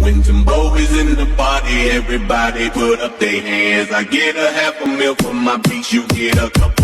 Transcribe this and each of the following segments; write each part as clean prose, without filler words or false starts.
When Timbo is in the party, everybody put up their hands. I get a half a meal for my beats, you get a couple.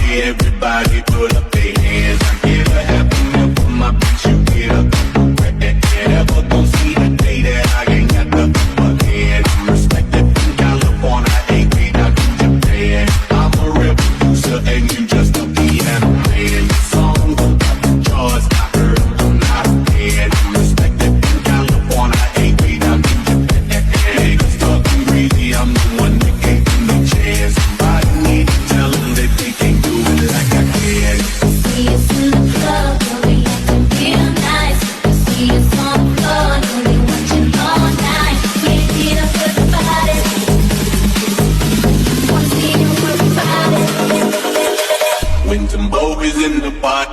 Everybody put up their hands. I get a half a meal for my bitch, you get a couple grand. Never gon' see the day that I ain't got the upper hand. I'm respected from California, AP down to Japan. I'm a real producer and you just a piano man. Your songs about the charts, I heard them, I'm not a fan. I'm respected from California, AP down to Japan. Niggas talking crazy, I'm the one that gave them the chance. Somebody need to tell them that they can't do it like I can. See us in the club, girl, we acting real nice. See us on the floor, girl, we watching all night. Can't get up with the body. Wanna see you work the body. When Timbo is in the pot.